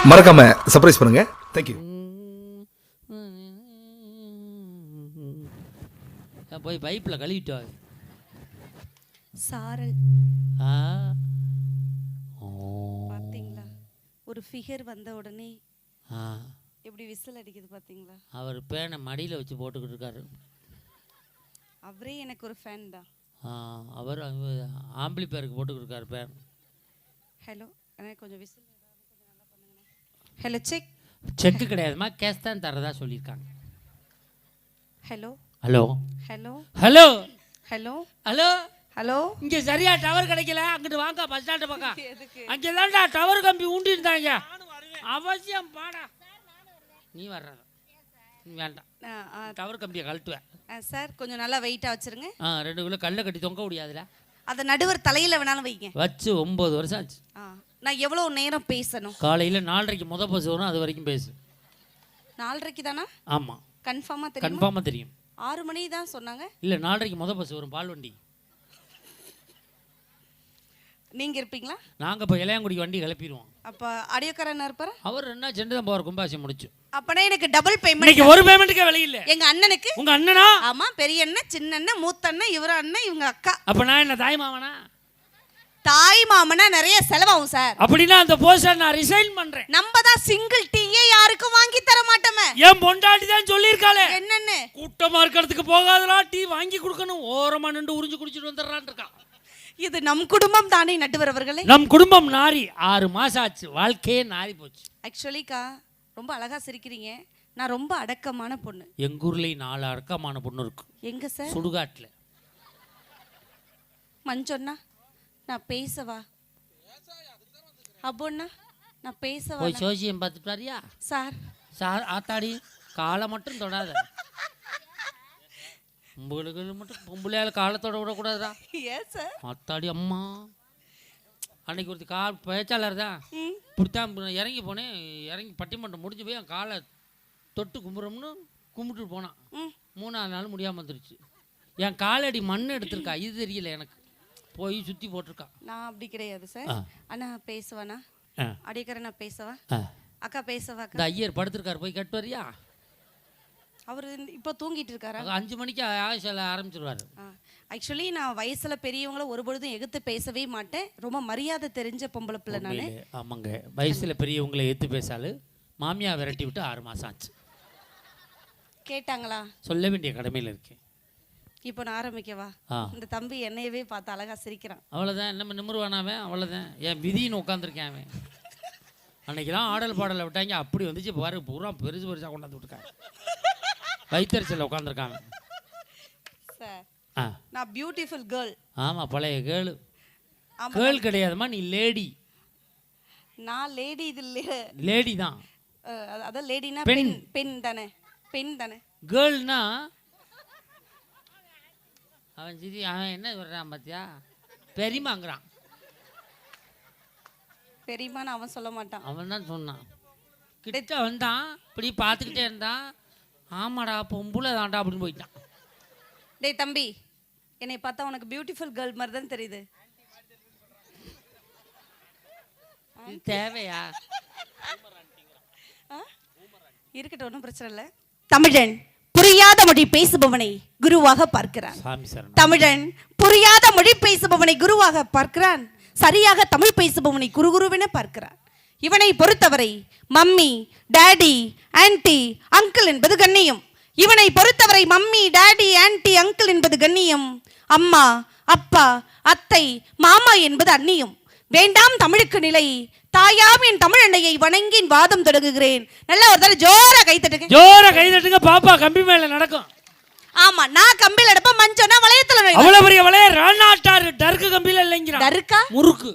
மறக்காம சர்ப்ரைஸ் பண்ணுங்க. தேங்க்யூ. போய் பைப்பில் கழுவிட்டு வா. சாரல் பாத்தீங்களா? ஒரு ஃபிகர் வந்த உடனே எப்படி விசில் அடிக்குது பாத்தீங்களா? அவர் பேனை மடியில் வச்சு போட்டுக்கிட்டு இருக்காரு. அவரே எனக்கு ஒரு ஃபேன் தான். அவர் ஆம்பிளி பேருக்கு போட்டுக்கிட்டு இருக்காரு பேன். ஹலோ, எனக்கு கொஞ்சம் விசில் கொஞ்சம் நல்லா பண்ணுங்க. ஹலோ, செக்கு கிடையாதுமா, கேஷ் தான் தரதா சொல்லியிருக்காங்க. Hello hello hello hello hello hello hello. இங்கே சரியா டவர் கிடைக்கல, அங்கிட்டு வாங்க பஸ் ஸ்டாண்டு பக்கம். அங்கே தான்டா டவர் கம்பி ஊண்டி இருந்தாங்க. அவசியம் பாடா. நீ வர்றத நீ வேண்டாம், டவர் கம்பியை கழட்டுவேன். சார் கொஞ்சம் நல்லா வெயிட்டாக வச்சுருங்க. 2 கிலோ கல்லை கட்டி தொங்க முடியாதுல. அதை நடுவர் தலையில் வேணாலும் வைங்க. வச்சு 9 வருஷம் ஆச்சு. நான் எவ்வளோ நேரம் பேசணும்? காலையில் 4:30க்கு பஸ் வரும், அது வரைக்கும் பேசு. 4:30 தானா? ஆமாம், கன்ஃபார்மாக தெரியும். கன்ஃபார்மாக தெரியும். 6 மணி தான் சொன்னாங்க. இல்லை, 4:30க்கு பஸ் வரும், பால் வண்டி. நீங்கள் இருப்பீங்களா? நாங்கள் இப்போ இளையாங்குடிக்கு வண்டி கிளப்பிடுவோம். அப்போ அடியோக்காரன் இருப்பார். அவர் என்ன சென்று தான் போகிற கும்பாசி முடிச்சு. அப்பனா எனக்கு டபுள் பேமெண்ட். ஒரு பேமெண்ட்டுக்கே விலை இல்லை. எங்க அண்ணனுக்கு. உங்க அண்ணனா? ஆமா, பெரிய அண்ணன், சின்ன அண்ணன், மூத்த அண்ணன், இவர அண்ணன், இவங்க அக்கா. அப்ப நான் என்ன தாய் மாமனா? தாய் மாமனா நிறைய செலவாகும் சார். அப்படின்னா அந்த போஸ்டர் நான் ரிசைன் பண்றேன். நம்ம தான் சிங்கிள் டீயே யாருக்கும் வாங்கி தர மாட்டோமே. ஏன் பொண்டாட்டி தான் சொல்லியிருக்காளே, என்னன்னு கூட்டமா இருக்கிறதுக்கு போகாதடா, டீ வாங்கி கொடுக்கணும், ஓரமா நின்று உறிஞ்சு குடிச்சிட்டு வந்துடுறான் இருக்கான். இது நம் குடும்பம் தானே நடுவர் அவர்களே. நம் குடும்பம் நாரி 6 மாசம் ஆச்சு, வாழ்க்கையே நாரி போச்சு. ஆக்சுவலிக்கா ரொம்ப அழகா சிரிக்கிறீங்க. நான் ரொம்ப அடக்கமான பொண்ணு. எங்க ஊர்ல 4 அடக்கமான பொண்ணு இருக்கு. எங்க சார்? சுடுகாட்டுல. மஞ்சொன்னா நான் பேசவா? அப்போன்னா நான் பேசவா? போய் சோசியம் பார்த்துட்டு வரியா? சார் ஆத்தாடி காலை மட்டும் தொடாத. உங்களுக்கு மட்டும் பொம்பளையால காலத்தோட விடக்கூடாதுடா. ஏன் சார்? ஆத்தாடி அம்மா. அன்னைக்கு ஒருத்தி பேச்சாளர் தான் இப்படித்தான் இறங்கி போனேன். இறங்கி பட்டிமன்றம் முடிஞ்சு போய் என் காலை தொட்டு கும்பிட்றோம்னு கும்பிட்டுட்டு போனான். 3ஆவது நாள் முடியாமல் வந்துருச்சு. என் காலடி மண் எடுத்திருக்கா, இது தெரியல எனக்கு. போய் சுற்றி போட்டிருக்கா. நான் அப்படி கிடையாது சார். அண்ணா பேசுவானா? அடிக்கிற நான் பேசவா? அக்கா பேசவா? இந்த ஐயர் படுத்திருக்காரு, போய் கட்டு வரியா? அவர் இப்போ தூங்கிட்டு இருக்காரா? 5 மணிக்கு ஆயுஷால ஆரம்பிச்சிருவாரு. ஆக்சுவலி நான் வயசுல பெரியவங்கள ஒரு பொழுதும் எதிர்த்து பேசவே மாட்டேன். ரொம்ப மரியாதை தெரிஞ்ச பொம்பளை பிள்ளை நானு. ஆமாங்க, வயசுல பெரியவங்களை எதிர்த்து பேசாலு. மாமியா விரட்டி விட்டு 6 மாசம் ஆச்சு. கேட்டாங்களா? சொல்ல வேண்டிய கடமையில் இருக்கேன். இப்போ நான் ஆரம்பிக்கவா? இந்த தம்பி என்னையவே பார்த்து அழகா சிரிக்கிறான். அவ்வளோதான், நம்ம நிமிருவானாவன். அவ்வளோதான், என் விதின்னு உட்காந்துருக்கேன் அவன். அன்னைக்கெல்லாம் ஆடல் பாடலை விட்டாங்க, அப்படி வந்துச்சு பாரு, பூரா பெருசு பெருசாக கொண்டாந்து விட்டுருக்காங்க. வைத்தறிச்சல உட்காந்துருக்காங்க. சார் நான் பியூட்டிஃபுல் கேர்ள். ஆமாம், பழைய கேர்ள். கேர்ள் கிடையாதுமா, நீ லேடி. நான் லேடி. இது லேடி தான். அதான் லேடினா பெண். பெண் தானே? பெண் தானே? கேர்ள்னா அவன் சிதி அவன் என்ன சொல்கிறான் பார்த்தியா, பெரியமாங்கிறான். பெரியமான்னு அவன் சொல்ல மாட்டான். அவன் தான் சொன்னான். கிட்ட வந்தான், இப்படி பார்த்துக்கிட்டே இருந்தான். ஆமாடா பொம்புல தாண்டா அப்படின்னு போயிட்டான். டேய் தம்பி, என்னை பார்த்தா உனக்கு பியூட்டிஃபுல் கேர்ள் மாதிரி தான் தெரியுது. தேவையா? இருக்கட்டும், ஒன்றும் பிரச்சனை இல்லை. தமிழன் புரியாத மொழி பேசுபவனை குருவாக பார்க்கிறான். தமிழன் புரியாத மொழி பேசுபவனை குருவாக பார்க்கிறான். சரியாக தமிழ் பேசுபவனை குருகுருவென பார்க்கிறான். இவனை பொறுத்தவரை மம்மி, டாடி, ஆன்டி, அங்கிள் என்பது கண்ணியம். இவனை பொறுத்தவரை மம்மி, டாடி, ஆன்டி, அங்கிள் என்பது கண்ணியம். அம்மா, அப்பா, அத்தை, மாமா என்பது அந்நியம். வேண்டாம் தமிழுக்கு நிலை, தாயாம் என் தமிழ் அன்னையை வணங்கி வாதம் தொடங்குகிறேன். நல்ல ஒரு தடவை ஜோரா கை தட்டுங்க. ஜோரா கை தட்டுங்க. பாப்பா கம்பி மேல நடக்கும். ஆமா, நான் கம்பியில எடுப்ப, மஞ்சனா வளையத்துல. அவ்வளவு பெரிய வளைய ராணாட்டாரு டர்க்கு கம்பியில இல்லைங்கிறான். டர்க்கா? முறுக்கு.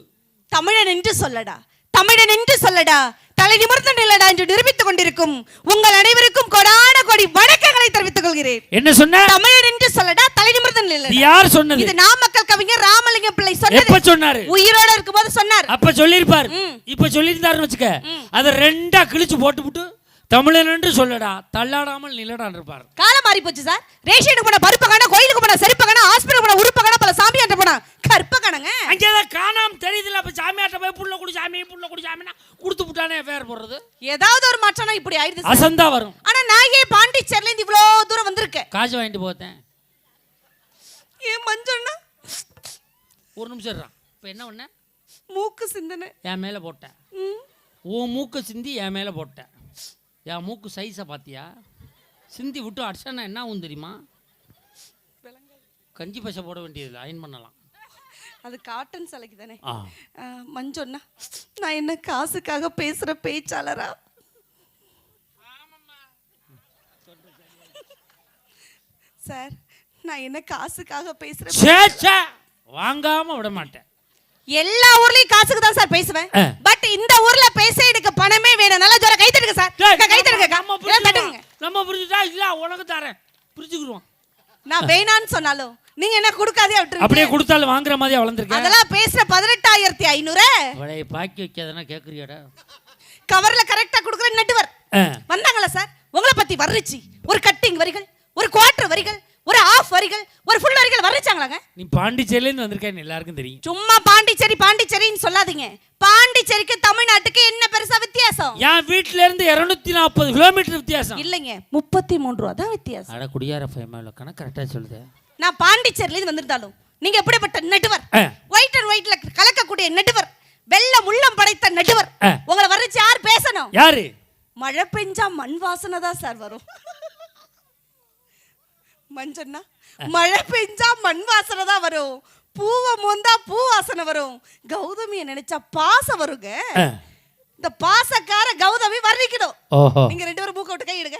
தமிழன் என்று சொல்லடா, தமிழன் என்று சொல்லடா, தலை நிமிர்ந்து நில்லடா என்று நிரூபித்துக் கொண்டிருக்கும் உங்கள் அனைவருக்கும் கொடான கொடி வணக்கங்களை தெரிவித்துக் கொள்கிறேன். என்ன சொன்ன? தமிழன் என்று சொல்லடா, தலை நிமிர்ந்து நில்லடா. யார் சொன்னது? இது நாமக்கல் கவிஞர் ராமலிங்கம் பிள்ளை சொன்னது. எப்ப சொன்னாரு? உயிரோட இருக்கும்போது சொன்னார். அப்ப சொல்லிருப்பார். இப்ப சொல்லிருந்தாருன்னு வச்சுக்க, அத 2ஆ கிழிச்சு போட்டுவிட்டு தமிழன் என்று சொல்லடா, தள்ளாடாமல் நிலடான் இருப்பார். காலம் மாறி போச்சு சார். ரேஷனுக்கு போன பருப்பு காணா, கோயிலுக்கு போன செருப்பு காணா, ஹாஸ்பிட்டல் போன உறுப்பு காணா, பல சாமியாட்ட போனா கற்ப காணங்க. அங்கேதான் காணாம தெரியுதுல. அப்ப சாமியாட்ட போய் புள்ள குடி சாமினா கொடுத்து விட்டானே வேற போடுறது. ஏதாவது ஒரு மாற்றம்னா இப்படி ஆயிடுது. அசந்தா வரும். ஆனா நான் ஏன் பாண்டிச்சேரில இருந்து இவ்ளோ தூரம் வந்திருக்கேன்? காசு வாங்கிட்டு போத்தேன். ஏன் மஞ்சன்னா ஒரு நிமிஷம் இருடா. இப்போ என்ன பண்ண? மூக்கு சிந்தனை என் மேலே போட்டேன். உன் மூக்கு சிந்தி என் மேலே போட்டேன். என் மூக்கு சைஸை பார்த்தியா? சிந்தி விட்டு அடிச்சா என்ன ஆகும் தெரியுமா? கஞ்சி பசை போட வேண்டியதில்லை, அயன் பண்ணலாம். அது காட்டன் சிலைக்கு தானே. மஞ்சொன்னா நான் என்ன காசுக்காக பேசுற பேச்சாளரா? சார் நான் என்ன காசுக்காக பேசுறேன்? வாங்காம விட மாட்டேன். எல்லா ஊர்லயும் காசுக்கு தான் சார் பேசுவேன். பட் இந்த ஊர்ல பேச எனக்கு பணமே வேணும். நல்லா ஜோர கை தட்டுங்க சார். கை தட்டுங்க. நம்ம புரிஞ்சுட்டா இல்ல உனக்கு தரேன். புரிஞ்சுக்குறோம். நான் வேணான்னு சொன்னாலும் நீங்க என்ன கொடுக்காதே விட்டுருங்க. அப்படியே கொடுத்தாலும் வாங்குற மாதிரி வளர்ந்துருக்கேன். அதெல்லாம் பேசுற 18,500 அவளை பாக்கி வைக்காதனா கேக்குறியடா. கவர்ல கரெக்ட்டா குடுக்குற நெட்வர் வந்தாங்களா சார்? உங்களை பத்தி வர்றிச்சு ஒரு கட்டிங் வரிகள், ஒரு குவார்டர் வரிகள், ஒரு ஆஃப் வரிகள், ஒரு ஃபுல் வரிகள் வர்றிச்சாங்களாங்க. நீ பாண்டிச்சேரியில இருந்து வந்திருக்கேன்னு எல்லாருக்கும் தெரியும். சும்மா பாண்டிச்சேரின்னு சொல்லாதீங்க. பாண்டிச்சேரிக்கு தமிழ்நாட்டுக்கு என்ன பெருசா வித்தியாசம்? என் வீட்ல இருந்து 240 கிலோமீட்டர் வித்தியாசம். இல்லைங்க 33 ரூபா தான் வித்தியாசம். அட குடியார ஃபேமிலில கணக்கு கரெக்ட்டா சொல்லுதே. நான் பாண்டிச்சேரியில இருந்து வந்திருந்தாலும் நீங்க எப்படிப்பட்ட நெட்வர், ஒயிட் அண்ட் ஒயிட்ல கலக்கக்கூடிய நெட்வர், வெள்ளம் உள்ளம் படைத்த நெட்வர், உங்களை வர்றிச்சு யார் பேசணும்? யாரு? மழை பெஞ்சா மண் வாசனை தான் சார் வரும். மஞ்சன்னா மழை பெஞ்சா மண் வாசனை தான் வரும். பூவை மோந்தா பூ வாசனை வரும். கௌதமியை நினைச்சா பாசம் வருங்க. இந்த பாசக்கார கௌதமி வர்ணிக்கணும். நீங்க 2 பேரும் மூக்க விட்டு கை எடுங்க.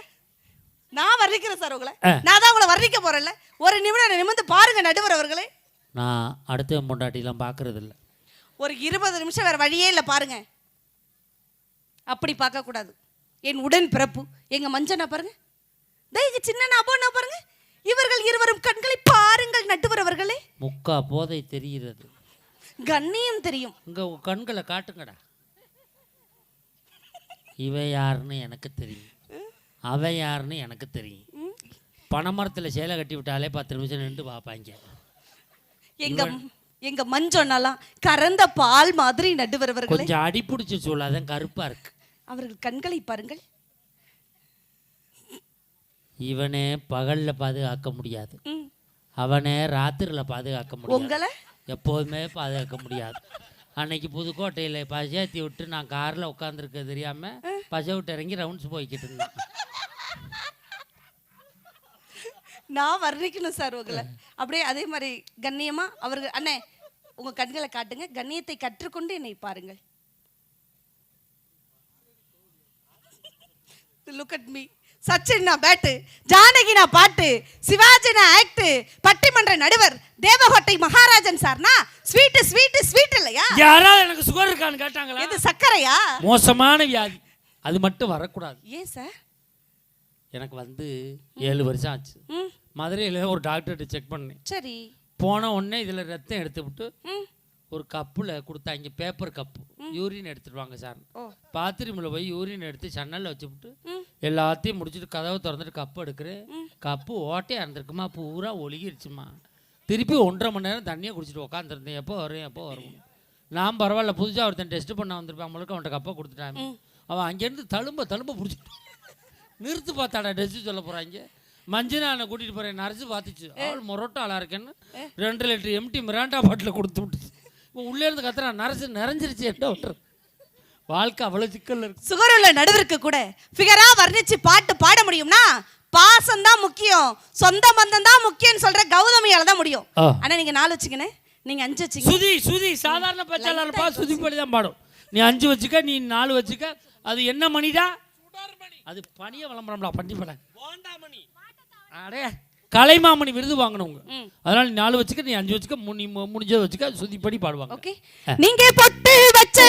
நான் வர்ணிக்கிறேன் சார் உங்களை. நான் தான் உங்களை வர்ணிக்க போறேன்ல. ஒரு நிமிடம் நிமிர்ந்து பாருங்க நடுவர் அவர்களே. நான் அடுத்த பொண்டாட்டிலாம் பார்க்கறது இல்ல. ஒரு 20 நிமிஷம் வேற வழியே இல்லை பாருங்க. அப்படி பார்க்க கூடாது. என் உடன் பிறப்பு எங்க மஞ்சனா பாருங்க. தயவு சின்ன அபோனா பாருங்க. இவர்கள் இருவரும் கண்களை பாருங்கள் நடுவர் அவர்களே. முக்கா போதை தெரிகிறது. கண்ணியம் தெரியும். உங்க கண்களை காட்டுங்கடா. இவ யாருன்னு எனக்கு தெரியும், அவ யாருன்னு எனக்கு தெரியும். பனைமரத்தில் சேலை கட்டி விட்டாலே 10 நிமிஷம் நின்று பார்ப்பாங்க. எங்க மஞ்சோன்னாலாம் கறந்த பால் மாதிரி நடுவர் அவர்களே. கொஞ்சம் அடிப்பிடிச்சு சொல்லாதான் கருப்பா இருக்கு. அவர்கள் கண்களை பாருங்கள். இவனே பகல்ல பாதுகாக்க முடியாது, அவனே ராத்திரில பாதுகாக்க முடியாது, உங்களை எப்போதுமே பாதுகாக்க முடியாது. அன்னைக்கு புதுக்கோட்டையில் பசேத்தி விட்டு நான் காரில் உட்காந்துருக்க தெரியாம பசை விட்டு இறங்கி ரவுண்ட்ஸ் போய்கிட்டு இருந்தேன். நான் வர்ணிக்கணும் சார் உங்களை. அப்படியே அதே மாதிரி கண்ணியமா அவர்கள் அண்ணே உங்க கண்களை காட்டுங்க. கண்ணியத்தை கற்றுக்கொண்டு என்னை பாருங்கள். Look at me. சச்சின் நான் பேட்டு, ஜானகி நான் பாட்டு, சிவாஜி நான் ஆக்ட், பட்டிமன்ற நடுவர், தேவகோட்டை மகாராஜன் சார்னா ஸ்வீட் ஸ்வீட் ஸ்வீட் இல்லையா? யாராவது எனக்கு சுகர் இருக்கான்னு கேட்டாங்களா? இது சக்கரையா? மோசமான வியாதி, அது மட்டும் வரக்கூடாது. ஏன் சார்? எனக்கு வந்து 7 வருஷம் ஆச்சு. மதுரையில் ஒரு டாக்டர்கிட்ட செக் பண்ணேன். சரி. போன உடனே இதில் ரத்தம் எடுத்து விட்டு ஒரு கப்பில் கொடுத்தாங்க, பேப்பர் கப்பு. யூரின் எடுத்துடுவாங்க சார். பாத்ரூமில் போய் யூரின் எடுத்து சன்னலில் வச்சுவிட்டு எல்லாத்தையும் முடிச்சுட்டு கதவை திறந்துட்டு கப்பு எடுக்கிறேன். கப்பு ஓட்டையாக இருந்திருக்குமா, பூரா ஒழுகிருச்சுமா. திருப்பி 1.5 மணி நேரம் தண்ணியை குடிச்சிட்டு உட்காந்துருந்தேன். எப்போ வரும். நான் பரவாயில்ல, புதுசாக ஒருத்தன் டெஸ்ட் பண்ண வந்திருப்பேன், அவங்களுக்கு அவன்கிட்ட கப்பை கொடுத்துட்டாங்க. அவன் அங்கேருந்து தழும்ப பிடிச்சிட்டு நிறுத்து பார்த்தாடா டெஸ்ட் சொல்ல போகிறாங்க. மஞ்சள் கூட்டிகிட்டு போகிறேன். நர்ஸு பார்த்துச்சு, அவள் மொரட்டோ ஆளாக இருக்கேன்னு 2 லிட்டர் எம்டி மிராண்டா பாட்டில் கொடுத்து விட்டுச்சு. இப்போ உள்ளே இருந்து கத்துறான், நர்ஸு நிறைஞ்சிருச்சு. என்ன விட்டுறது, வாழ்க்கை அவ்வளோ சிக்கல் இருக்கு. சுகர் உள்ள நடுவருக்கு கூட ஃபிகரா வர்ணிச்சு பாட்டு பாட முடியும்னா பாசம் தான் முக்கியம், சொந்த பந்தம் தான் முக்கியம்னு சொல்ற கௌதமியால தான் முடியும். ஆனா நீங்க 4 வச்சுக்கனே, நீங்க 5 வச்சுக்க. சுதி சாதாரண பச்சாளர்ப்பா, சுதி படி தான் பாடும். நீ 5 வச்சுக்க, நீ 4 வச்சுக்க. அது என்ன மணிடா? அது பணிய விளம்பரம்டா, பண்ணி பட அடே கலைமாமணி விருது வாங்கினவங்க. அதனால நீ 4 வச்சுக்க, நீ 5 வச்சுக்க, முடிஞ்சதை வச்சுக்க. சுதிப்படி பாடுவாங்க. ஓகே. நீங்க பொட்டு வச்ச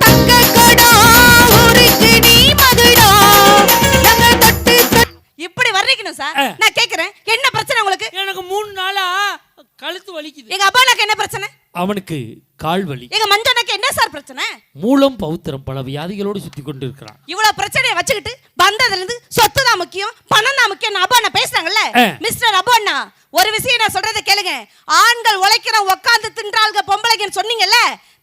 தங்க குடம் ஊருக்கு நீ மகுடம், நாங்க தொட்டு இப்படி வர்ணிக்கணும் சார். நான் கேக்குறேன், என்ன பிரச்சனை உங்களுக்கு? எனக்கு 3 நாளா கழுத்து வலிக்குது. எங்க அப்பாவுக்கு என்ன பிரச்சனை? அவனுக்கு கால் வலி. எங்க மஞ்சனுக்கு என்ன சார் பிரச்சனை? மூலம் பௌத்திரம் பல வியாதிகளோடு சுத்தி கொண்டு இருக்கிறான். இவ்வளவு பிரச்சனையை வச்சுக்கிட்டு வந்ததுல இருந்து சொத்து தான் முக்கியம், பணம் தான் முக்கியம். அபோ அண்ணா பேசுறாங்கல்ல, மிஸ்டர் அபோ அண்ணா, ஒரு விஷயம் நான் சொல்றதை கேளுங்க. ஆண்கள் உழைக்கிற உட்கார்ந்து தின்றாள்க பொம்பளைங்கன்னு சொன்னீங்கல்ல,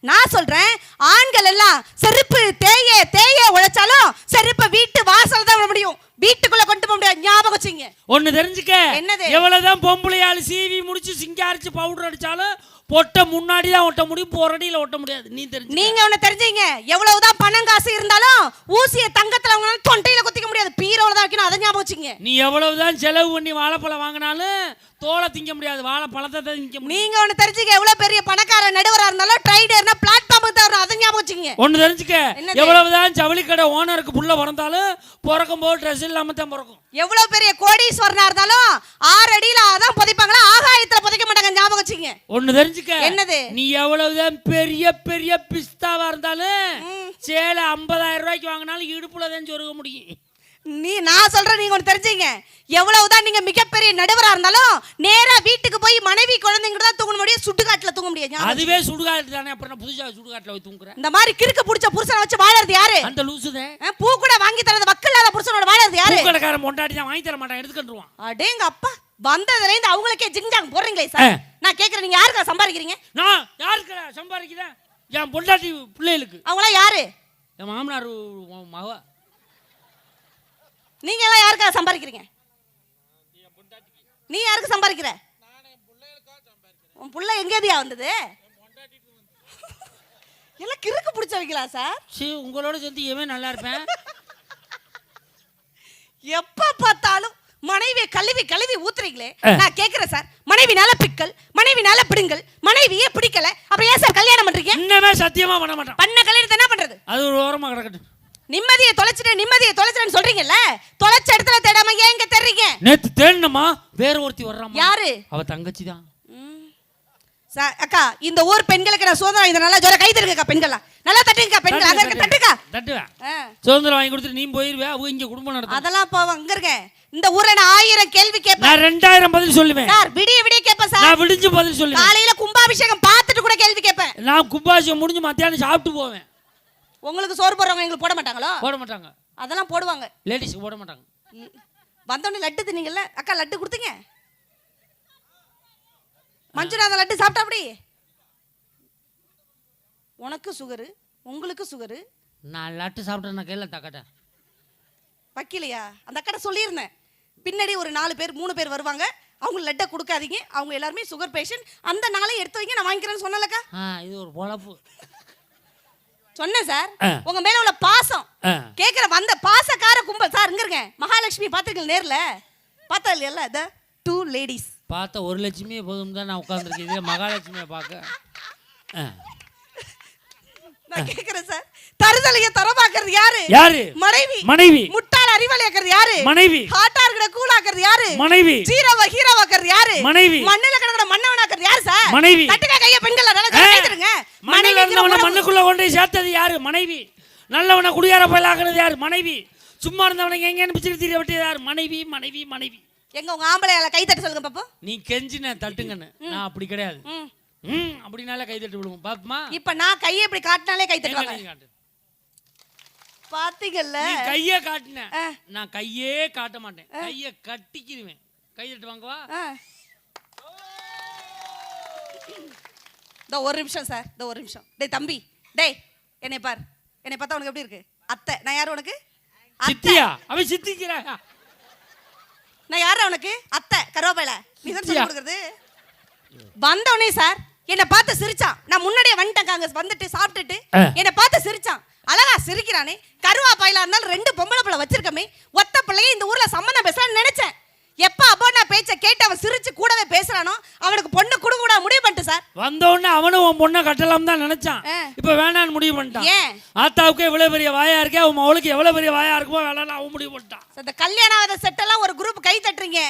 நான் சொல்றேன், ஆண்கள் எல்லாம் செருப்பு தேய தேய உழைச்சாலும் செருப்பை வீட்டு வாசல் தான் விட முடியும், வீட்டுக்குள்ள கொண்டு போக முடியாது. ஞாபகம் வச்சுங்க. ஒன்னு தெரிஞ்சுக்க, என்னது? எவ்வளவுதான் பொம்பளையாளு சீவி முடிச்சு சிங்காரிச்சு பவுடர் அடிச்சாலும் பொட்ட முன்னாடி தான் ஒட்ட முடியும், போரடியில ஒட்ட முடியாது. நீ தெரிஞ்சு நீங்க ஒண்ணு தெரிஞ்சீங்க, எவ்வளவுதான் பணம் காசு இருந்தாலும் ஊசிய தங்கத்துல வாங்கினாலும் தொண்டையில குத்திக்க முடியாது, பீரோல தான் வைக்கணும். அதை ஞாபகம் வச்சுங்க. நீ எவ்வளவுதான் செலவு பண்ணி வாழைப்பழம் வாங்கினாலும் தோலை திங்க முடியாது, வாழைப்பழத்தை தான் திங்க முடியும். நீங்க ஒண்ணு தெரிஞ்சுக்க, எவ்வளவு பெரிய பணக்கார நடுவரா இருந்தாலும் ட்ரைடர்னா பிளாட்ஃபார்முக்கு தான் வரும். அதை ஞாபகம் வச்சுங்க. ஒன்னு தெரிஞ்சுக்க, எவ்வளவுதான் ஜவுளி கடை ஓனருக்கு புள்ள பிறந்தாலும் பிறக்கும் போது ட்ரெஸ் இல்லாம தான் பிறக்கும். எவ்வளவு பெரிய கோடீஸ்வரனா இருந்தாலும் 6 அடியில அதான் புதைப்பாங்களா, ஆகாயத்துல புதைக்க மாட்டாங்க. ஞாபகம் வச்சுங்க. ஒன்னு தெரிஞ்சுக்க, என்னது? நீ எவ்வளவுதான் பெரிய பெரிய பிஸ்தாவா இருந்தாலும் சேலை 50,000 ரூபாய்க்கு வாங்கினாலும் இடுப்புல தான் சொருக முடியும். நான் சொல்றேன், நீங்க ஒண்ணு தெரிஞ்சுங்க, எவ்வளவுதான் நீங்க மிகப்பெரிய நடுவரா இருந்தாலும் நேரா வீட்டுக்கு போய் மனைவி குழந்தைங்க தான் தூங்க முடியும், சுடுகாட்டுல தூங்க முடியாது. அதுவே சுடுகாட்டு தானே, அப்புறம் புதுசா சுடுகாட்டுல போய் தூங்குறேன். இந்த மாதிரி கிறுக்கு புடிச்ச புருஷனை வச்சு வாழறது யாரு? அந்த லூசுதே. பூ கூட வாங்கி தரது வக்கில்லாத புருஷனோட வாழறது யாரு? கடைக்காரன் பொண்டாட்டி தான் வாங்கி தர மாட்டான், எடுத்துக்கிட்டுருவான். அடேங்க அப்பா, வந்ததுல இருந்து அவங்களுக்கே ஜிங்ஜாங் போடுறீங்களே சார். நான் கேக்குறேன், நீங்க யாருக்கா சம்பாதிக்கிறீங்க? நான் யாருக்கு சம்பாதிக்கிறேன்? என் பொண்டாட்டி பிள்ளைகளுக்கு. அவங்களா யாரு? என் மாமனார் மக. நீங்க எல்லாம் யாருக்கா சம்பாதிக்கிறீங்க? நீ யாருக்கு சம்பாதிக்கிற? உன் புள்ள எங்கேதியா வந்தது? எல்லாம் கிறுக்கு பிடிச்ச வைக்கலாம் சார். சரி, உங்களோட சேர்ந்து எவன் நல்லா இருப்பேன்? எப்ப பார்த்தாலும் மனைவியை கழுவி ஊத்துறீங்களே. நான் கேக்குறேன் சார், மனைவினால பிக்கல், மனைவினால பிடுங்கல், மனைவியே பிடிக்கல, அப்புறம் ஏன் சார் கல்யாணம் பண்றீங்க? இன்னமே சத்தியமா பண்ண மாட்டேன். பண்ண கல்யாணத்தை என்ன பண்றது? அது ஒரு ஓரமா கிடக்கட்டும். நிம்மதியை தொலைச்சிட்டேன்னு சொல்றீங்கல்ல, தொலைச்ச இடத்துல தேடாம ஏன் இங்க தேடுறீங்க? நேத்து தேடணுமா, வேற ஒருத்தி வர்றாமா. யாரு? அவ தங்கச்சி தான். அக்கா, இந்த ஊர் பெண்களுக்கு நான் சுதந்திரம், இத நல்லா ஜோர கை தட்டுங்கக்கா. பெண்களா நல்லா தட்டுங்கக்கா. பெண்கள் அங்க இருக்க தட்டுக்கா. தட்டுவேன். சுதந்திரம் வாங்கி கொடுத்துட்டு நீ போயிருவே, அவங்க இங்க குடும்பம் நடத்தும். அதெல்லாம் போவ. அங்க இருக்க இந்த ஊர்ல நான் 1000 கேள்வி கேட்பேன். நான் 2000 பதில் சொல்லுவேன் சார். விடிய கேட்பேன் சார். நான் விடிஞ்சு பதில் சொல்லுவேன். காலையில கும்பாபிஷேகம் பார்த்துட்டு கூட கேள்வி கேட்பேன். நான் கும்பாபிஷேகம் முடிஞ்சு மத்தியானம் சாப்பிட்டு போவேன். உங்களுக்கு சோறு போடுறவங்க எங்களுக்கு போட மாட்டாங்களோ? போட மாட்டாங்க. அதெல்லாம் போடுவாங்க. லேடிஸ்க்கு போட மாட்டாங்க. வந்தோடனே லட்டு தின்னீங்கல்ல அக்கா, லட்டு கொடுத்தீங்க. மஞ்சுநாத லட்டு சாப்பிட்டா அப்படி உனக்கு சுகரு, உங்களுக்கு சுகரு. நான் லட்டு சாப்பிட்டேன். நான் கையில தக்கட்ட வைக்கலையா? அந்த அக்கடை சொல்லியிருந்தேன், பின்னாடி ஒரு 4 பேர் 3 பேர் வருவாங்க, அவங்க லட்டை கொடுக்காதீங்க, அவங்க எல்லாருமே சுகர் பேஷண்ட், அந்த நாளை எடுத்து வைங்க, நான் வாங்கிக்கிறேன்னு சொன்னலக்கா. இது ஒரு பொழப்பு சொன்னேன் சார். உங்க மேல உள்ள பாசம் கேக்குற வந்த பாசக்கார கும்பல் சார். இங்க இருங்க, மகாலட்சுமி பாத்துருக்கீங்க நேர்ல? பார்த்தா இல்லையா? இந்த 2 லேடிஸ் பார்த்தா 1 லட்சுமியே போதும் தான் நான் உட்கார்ந்துருக்கேன். இதே மகாலட்சுமியை பார்க்க நான் கேக்குறேன் சார். தருதலைய தரமாக்குறது யாரு? யாரு? மனைவி. முட்டாள அறிவாளியாக்குறது யாரு? மனைவி. ஹாட்டா இருக்கிற கூலாக்குறது யாரு? மனைவி. ஹீரோவாக்குறது யாரு? மனைவி. மண்ணுல கிடக்குற மண்ணவனாக்குறது யாரு சார்? மனைவி. தட்டுங்க கைய பெண்கள் நல்லா கைதுங்க. மனைவி மண்ணுக்குள்ள கொண்டு சேர்த்தது யாரு? மனைவி. நல்லவனை குடியார போயிலாக்குறது யாரு? மனைவி. சும்மா இருந்தவனுக்கு எங்கேன்னு பிடிச்சிட்டு தீர விட்டது யாரு? மனைவி. எங்க உங்க ஆம்பளையால கை தட்ட சொல்லுங்க பாப்போம். நீ கெஞ்சின தட்டுங்கன்னு. நான் அப்படி கிடையாது. அப்படினால கை தட்டி விடுவோம் பாப்பமா. இப்ப நான் கையை இப்படி காட்டினாலே கை தட்டுவாங்க. பாத்தீங்கல்ல? நீ கையை காட்டின, நான் கையே காட்ட மாட்டேன், கையை கட்டிக்கிடுவேன். கை தட்டு வாங்கவா? ஒரு நிமிஷம் சார், ஒரு நிமிஷம். டேய் தம்பி, டேய் என்னை பார். என்னை பார்த்தா உனக்கு எப்படி இருக்கு? அத்தை. நான் யாரு உனக்கு? சித்தியா? அவன் சித்திக்கிறாயா? நான் யாரா உனக்கு? அத்தை கருவாப்பையில. நீ தான் சொல்லி கொடுக்குறது. வந்தவனே சார் என்னை பார்த்து சிரிச்சான். நான் முன்னாடியே வந்துட்டேன், அங்க வந்துட்டு சாப்பிட்டுட்டு என்னை பார்த்து சிரிச்சான். அழகா சிரிக்கிறானே. கருவாப்பையில இருந்தாலும் 2 பொம்பளை பிள்ளை வச்சிருக்கமே, ஒத்த பிள்ளையே இந்த ஊர்ல சம்மந்தம் பேசலான்னு நினைச்சேன். எப்ப அப்போ நான் பேச்ச கேட்டு அவன் சிரிச்சு கூடவே பேசுறானோ அவனுக்கு பொண்ணு கொடுக்க கூட முடிவு பண்ணிட்டு சார். வந்த உடனே அவனும் உன் பொண்ணை கட்டலாம் தான் நினைச்சான். இப்ப வேணான்னு முடிவு பண்ணிட்டான். ஏன்? ஆத்தாவுக்கு எவ்வளவு பெரிய வாயா இருக்கே, அவன் அவளுக்கு எவ்வளவு பெரிய வாயா இருக்குமோ வேணாலும் அவன் முடிவு பண்ணிட்டான். இந்த கல்யாணம் ஆகாத செட்டெல்லாம் ஒரு குரூப் கை தட்டுறீங்க.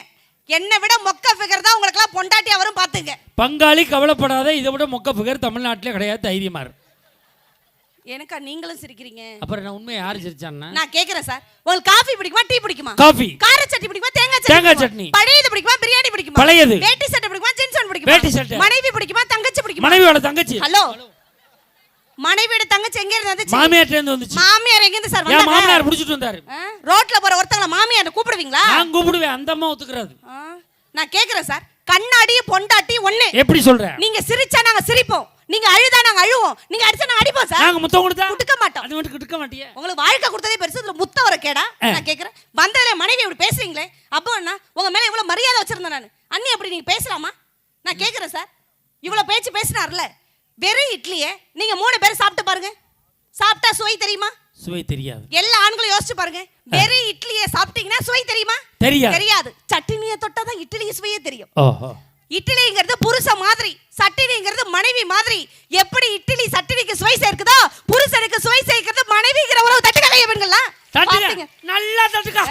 என்னை விட மொக்க ஃபிகர் தான் உங்களுக்கு எல்லாம் பொண்டாட்டியா வரும் பாத்துங்க. பங்காளி கவலைப்படாத, இதை விட மொக்க ஃபிகர் தமிழ்நாட்டிலே கிடையாது, தைரியமா இரு. எனக்கா நீங்களும் சிரிக்கிறீங்க? அப்புறம் நான் உண்மையை யாரு சிரிச்சான்னா? நான் கேக்குறேன் சார், உங்களுக்கு காஃபி பிடிக்குமா, டீ பிடிக்குமா? காஃபி. கார சட்னி பிடிக்குமா, தேங்காய் சட்னி? பழையது பிடிக்குமா, பிரியாணி பிடிக்குமா? பழையது. வேட்டி சட்டை பிடிக்குமா, ஜீன்ஸ் பேண்ட் பிடிக்குமா? வேட்டி சட்டை. மனைவி பிடிக்குமா, தங்கச்சி பிடிக்குமா? மனைவியோட தங்கச்சி. ஹலோ, மனைவியோட தங்கச்சி எங்க இருந்து வந்துச்சு? மாமியார்ட்ட இருந்து வந்துச்சு. மாமியார் எங்க இருந்து சார் என் வந்தாங்க? மாமனார் பிடிச்சிட்டு வந்தாரு. ரோட்ல போற ஒருத்தங்கள மாமியார் கூப்பிடுவீங்களா? நான் கூப்பிடுவேன், அந்த அம்மா ஒத்துக்கிறாரு. நான் கேக்குறேன் சார், கண்ணாடி பொண்டாட்டி ஒண்ணு. எப்படி சொல்ற? நீங்க சிரிச்சா நாங்க சிரிப்போம், நீங்க அழுதா நாங்க அழுவோம், நீங்க அடிச்சா நாங்க அடிப்போம் சார். நாங்க முத்தம் கொடுத்தா கொடுக்க மாட்டோம். அது மட்டும் கொடுக்க மாட்டியே. உங்களுக்கு வாழ்க்கை கொடுத்ததே பெருசு, இதுல முத்த வர கேடா? நான் கேக்குறேன், வந்ததுல மனைவி இப்படி பேசுறீங்களே, அப்போ என்ன உங்க மேல இவ்வளவு மரியாதை வச்சிருந்தேன் நான், அண்ணி அப்படி நீங்க பேசலாமா? நான் கேக்குறேன் சார், இவ்வளவு பேச்சு பேசினார்ல, வெறும் இட்லியே நீங்க 3 பேர் சாப்பிட்டு பாருங்க, சாப்பிட்டா சுவை தெரியுமா? சுவை தெரியாது. எல்லா ஆண்களும் யோசிச்சு பாருங்க, வெறும் இட்லியை சாப்பிட்டீங்கன்னா சுவை தெரியுமா? தெரியாது. சட்னியை தொட்டாதான் இட்லி சுவையே தெரியும். ஓஹோ. இட்லிங்கிறது புருஷ மாதிரி, சட்டினிங்கிறது மனைவி மாதிரி. எப்படி இட்லி சட்டினிக்கு சுவை சேர்க்குதோ, புருஷனுக்கு சுவை சேர்க்கிறது மனைவிங்கிற உறவு. தட்டுக்க கைய பெண்களா, தட்டுங்க, நல்லா தட்டுக்க.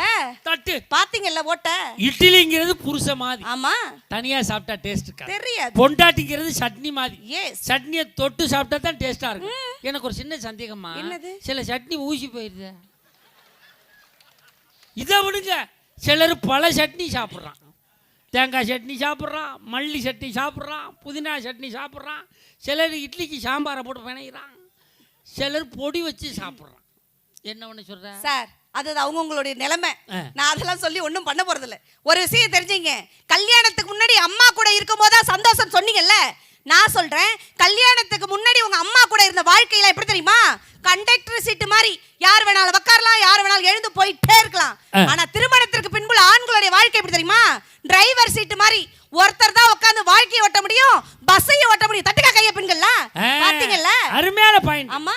தட்டு. பாத்தீங்கல்ல ஓட்ட. இட்லிங்கிறது புருஷ மாதிரி. ஆமா. தனியா சாப்பிட்டா டேஸ்ட் தெரியாது. பொண்டாட்டிங்கிறது சட்னி மாதிரி. எஸ். சட்னியை தொட்டு சாப்பிட்டா தான் டேஸ்டா இருக்கும். எனக்கு ஒரு சின்ன சந்தேகமா, என்னது? சில சட்னி ஊசி போயிருது. இதை விடுங்க, சிலர் பல சட்னி சாப்பிட்றான். தேங்காய் சட்னி சாப்பிட்றான், மல்லி சட்னி சாப்பிட்றான், புதினா சட்னி சாப்பிட்றான். சிலர் இட்லிக்கு சாம்பாரை போட்டு பிணைகிறான், சிலர் பொடி வச்சு சாப்பிட்றான். என்ன ஒன்று சொல்ற சார்? அது அவங்களுடைய நிலைமை. நான் அதெல்லாம் சொல்லி ஒன்றும் பண்ண போறது இல்லை. ஒரு விஷயம் தெரிஞ்சுங்க, கல்யாணத்துக்கு முன்னாடி அம்மா கூட இருக்கும் போதுதான் சந்தோஷம் சொன்னீங்கல்ல. நான் சொல்றேன், கல்யாணத்துக்கு முன்னாடி உங்க அம்மா கூட இருந்த வாழ்க்கையில எப்படி தெரியுமா? கண்டக்டர் சீட்டு மாதிரி, யார் வேணாலும் உட்காரலாம், யார் வேணாலும் எழுந்து போயிட்டே இருக்கலாம். ஆனா திருமணத்திற்கு பின்புல ஆண்களுடைய வாழ்க்கை எப்படி தெரியுமா? டிரைவர் சீட்டு மாதிரி, ஒருத்தர் தான் உட்கார்ந்து வாழ்க்கையை ஓட்ட முடியும், பஸ்ஸையும் ஓட்ட முடியும். தட்டுக்கா கைய பெண்கள்லாம் பாத்தீங்கல்ல? அருமையான பாயிண்ட். ஆமா.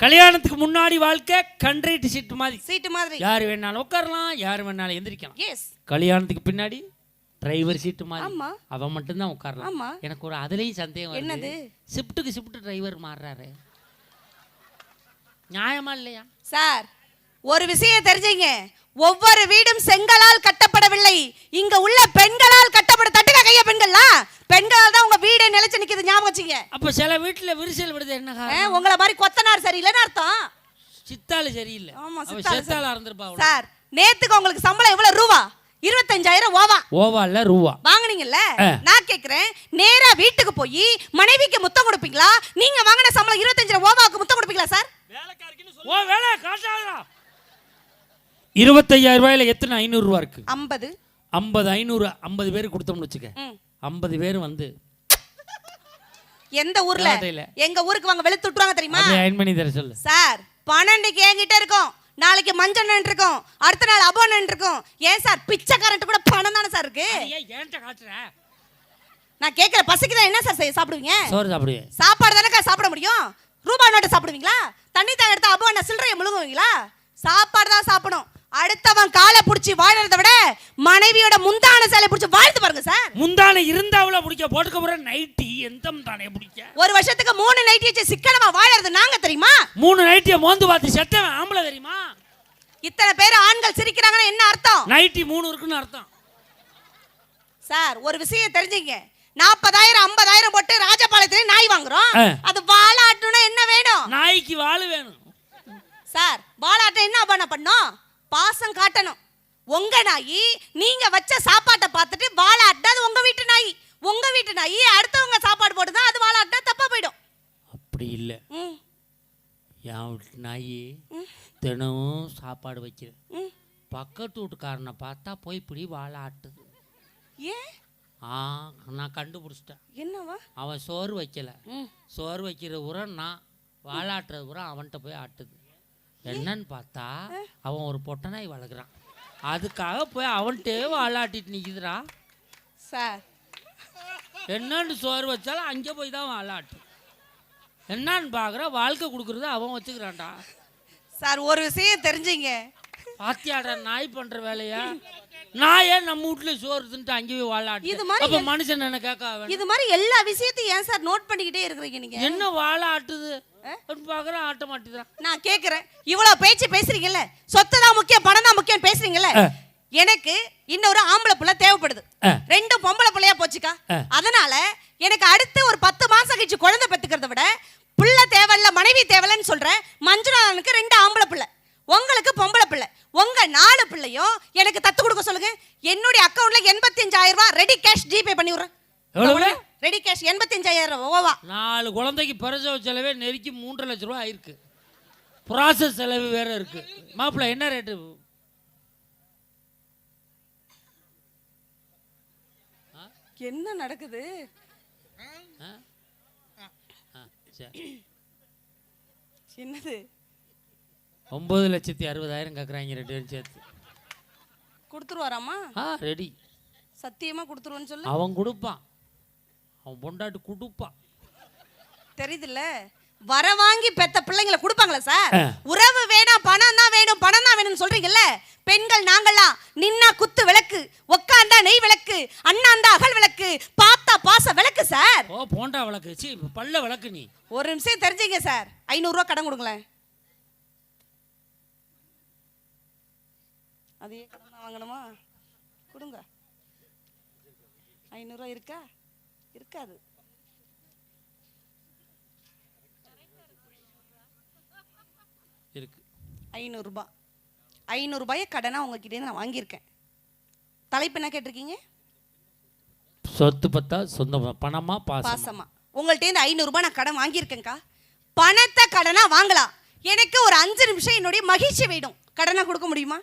கல்யாணத்துக்கு முன்னாடி வாழ்க்கை கண்ட்ரைட் சீட்டு மாதிரி, சீட்டு மாதிரி, யார் வேணாலும் உட்காரலாம், யார் வேணாலும் எந்திரிக்கலாம். எஸ். கல்யாணத்துக்கு பின்னாடி டிரைவர் சீட்டு மாதிரி, ஆமா, அவன் மட்டும் தான் உட்காரலாம். ஆமா. எனக்கு ஒரு அதுலயும் சந்தேகம். என்னது? ஷிஃப்ட்டுக்கு ஷிஃப்ட் டிரைவர் மாறுறாரு, நியாயமா இல்லையா சார்? ஒரு விஷயம் தெரிஞ்சுங்க, ஒவ்வொரு வீடும் செங்கலால் கட்டப்படவில்லை, இங்க உள்ள பெண்களால் கட்டப்பட. தட்டுக்க கைய பெண்கள்லாம், பெண்களால் தான் உங்க வீடே நிலைச்சு நிக்குது, ஞாபகம் வச்சுங்க. அப்ப சில வீட்டுல விரிசல் விடுது, என்ன காரணம்? உங்களை மாதிரி கொத்தனார் சரியில்லைன்னு அர்த்தம். சித்தாளு சரியில்லை. ஆமா, சித்தாளா இருந்திருப்பா. சார், நேத்துக்கு உங்களுக்கு சம்பளம் எவ்வளவு ரூபா? 25,000 ஓவா. ஓவா இல்ல ரூவா வாங்குனீங்கல்ல. நான் கேக்குறேன், நேரா வீட்டுக்கு போய் மனைவிக்கு முத்தம் கொடுப்பீங்களா? நீங்க வாங்கின சம்பளம் 25,000 ஓவாக்கு முத்தம் கொடுப்பீங்களா சார்? ஓ வேலை காட்டாதடா. 25,000 ரூபாயில எத்தனை 500 ரூபா இருக்கு? 50. 50 500 50 பேர் கொடுத்தோம்னு வச்சுக்க. 50 பேர் வந்து எந்த ஊர்ல? எங்க ஊருக்கு வாங்க வெளுத்து விட்டுவாங்க தெரியுமா? அயன் பண்ணி தர சொல்லு சார். 12க்கு என்கிட்ட இருக்கும், நாளைக்கு மஞ்சள் இருக்கும், அடுத்த நாள் அபோனன் இருக்கும். ஏன் சார், பிச்சைக்காரன்ட்டு கூட பணம் தானே சார் இருக்கு? ஏன்ட்ட காட்டுற? நான் கேக்குற பசிக்கு தான் என்ன சார் சாப்பிடுவீங்க? சோறு சாப்பிடுவேன். சாப்பாடு தானே சாப்பிட முடியும்? ரூபாய் நோட்டை சாப்பிடுவீங்களா? தண்ணி தான் எடுத்து அபோன சில்லறையை முழுங்குவீங்களா? சாப்பாடு தான் சாப்பிடணும். அடுத்தவன் காலை பிடிச்சி வாழறதை விட மனைவியோட முந்தான சேலை பிடிச்சி வாழ்த்து பாருங்க சார். முந்தான இருந்தாவுல பிடிக்க போட்டுக்க போற நைட்டி எந்த முந்தானே பிடிக்க? ஒரு வருஷத்துக்கு 3 நைட்டி வச்சு சிக்கனமா வாழறது நாங்க தெரியுமா? 3 நைட்டியை மோந்து பார்த்து செத்தவன் ஆம்பளை தெரியுமா? இத்தனை பேர் ஆண்கள் சிரிக்கிறாங்கன்னா என்ன அர்த்தம்? நைட்டி 3 இருக்குன்னு அர்த்தம். சார், ஒரு விஷயம் தெரிஞ்சுங்க, 40,000 50,000 போட்டு ராஜபாளையத்துல நாய் வாங்குறோம். அது வாலாட்டணும்னா என்ன வேணும்? நாய்க்கு வாழு வேணும் சார். வாலாட்ட என்ன பண்ணோம்? பாசம் காட்டணும். உங்க நாய் நீங்க வச்ச சாப்பாட்டை பார்த்துட்டு வாலாட்டா அது உங்க வீட்டு நாய். உங்க வீட்டு நாய் அடுத்தவங்க சாப்பாடு போட்டுதான் அது வாலாட்டா தப்பா போயிடும். அப்படி இல்லை. என் வீட்டு நாய் தினமும் சாப்பாடு வைக்கிறேன், பக்கத்து வீட்டுக்காரனை பார்த்தா போய் இப்படி வாலாட்டுது. ஏன்? நான் கண்டுபிடிச்சிட்டேன். என்னவா? அவன் சோறு வைக்கல, சோறு வைக்கிற உரம் நான், வாலாட்டுறது உரம் அவன்கிட்ட போய் ஆட்டுது. என்னன்னு பார்த்தா அவன் ஒரு பொட்டை நாய் வளர்க்குறான், அதுக்காக போய் அவன்கிட்டே வாலாட்டிட்டு நிற்குதுடா சார். என்னன்னு சோறு வச்சாலும் அங்கே போய் தான் வாலாட்டு. என்னன்னு பார்க்குற, வாழ்க்கை கொடுக்குறது அவன் வச்சுக்கிறான்டா சார். ஒரு விஷயம் தெரிஞ்சுங்க, பாத்தியாடா நாய் பண்ற வேலையா? நாயே நம்ம வீட்டுல சோறு தின்ட்டு அங்கேயே வாழாட்டு. இது மாதிரி மனுஷன் என்ன கேட்க? இது மாதிரி எல்லா விஷயத்தையும் ஏன் சார் நோட் பண்ணிக்கிட்டே இருக்கிறீங்க நீங்க? என்ன வாழாட்டுது பாக்குற ஆட்ட மாட்டேதான். நான் கேக்குறேன், இவ்வளவு பேச்சு பேசுறீங்கல்ல, சொத்து தான் முக்கியம் பணம் தான் முக்கியம் பேசுறீங்கல்ல, எனக்கு இன்னொரு ஆம்பளை புள்ள தேவைப்படுது. 2 பொம்பளை புள்ளையா போச்சுக்கா. அதனால எனக்கு அடுத்து ஒரு 10 மாசம் கழிச்சு குழந்தை பெத்துக்கிறத விட புள்ள தேவையில்ல மனைவி தேவையில்லன்னு சொல்றேன். மஞ்சுநாதனுக்கு 2 ஆம்பளை புள்ள, உங்களுக்கு பொம்பளை பிள்ளை. உங்க 4 பிள்ளையும் எனக்கு தத்து கொடுக்க சொல்லுங்க. என்னுடைய அக்கவுண்ட்ல 85,000 ரூபாய் ரெடி கேஷ் ஜிபே பண்ணி விடுறேன். ரெடி கேஷ் 85,000 ஓவா. 4 குழந்தைக்கு பிரசவ செலவே நெருக்கி 3.5 லட்ச ரூபா ஆயிருக்கு. ப்ராசஸ் செலவு வேற இருக்கு. மாப்பிள்ள என்ன ரேட்டு? என்ன நடக்குது? என்னது? 9,60,000 கேட்குறாங்க 2 பேரும் சேர்த்து. கொடுத்துருவாராமா? ரெடி. சத்தியமா கொடுத்துருவான்னு சொல்லு. அவன் கொடுப்பான், அவன் பொண்டாட்டு கொடுப்பான். தெரியுதுல்ல, வர வாங்கி பெத்த பிள்ளைங்களை கொடுப்பாங்களா சார்? உறவு வேணாம், பணம் தான் வேணும், பணம் தான் வேணும்னு சொல்றீங்கல்ல. பெண்கள் நாங்களாம் நின்னா குத்து விளக்கு, உக்காந்தா நெய் விளக்கு, அண்ணாந்தா அகல் விளக்கு, பார்த்தா பாச விளக்கு சார். ஓ போண்டா விளக்கு, சி பல்ல விளக்கு. நீ ஒரு நிமிஷம் தெரிஞ்சுங்க சார். 500 ரூபா கடன் கொடுங்களேன். அதையே கடன் வாங்கணுமா? கொடுங்க. 500 ரூபா இருக்கா? இருக்காது. இருக்கு 500 ரூபாய். 500 ரூபாயை கடனா உங்ககிட்ட நான் வாங்கியிருக்கேன். தலைப்பு என்ன கேட்டிருக்கீங்க? சொத்து பத்தா சொந்தமா, பணமா பாசமா? உங்கள்கிட்ட 500 ரூபாய் நான் கடன் வாங்கியிருக்கேன்க்கா. பணத்தை கடனா வாங்கலாம். எனக்கு ஒரு 5 நிமிஷம் என்னுடைய மகிழ்ச்சி வேணும். கடனா கொடுக்க முடியுமா?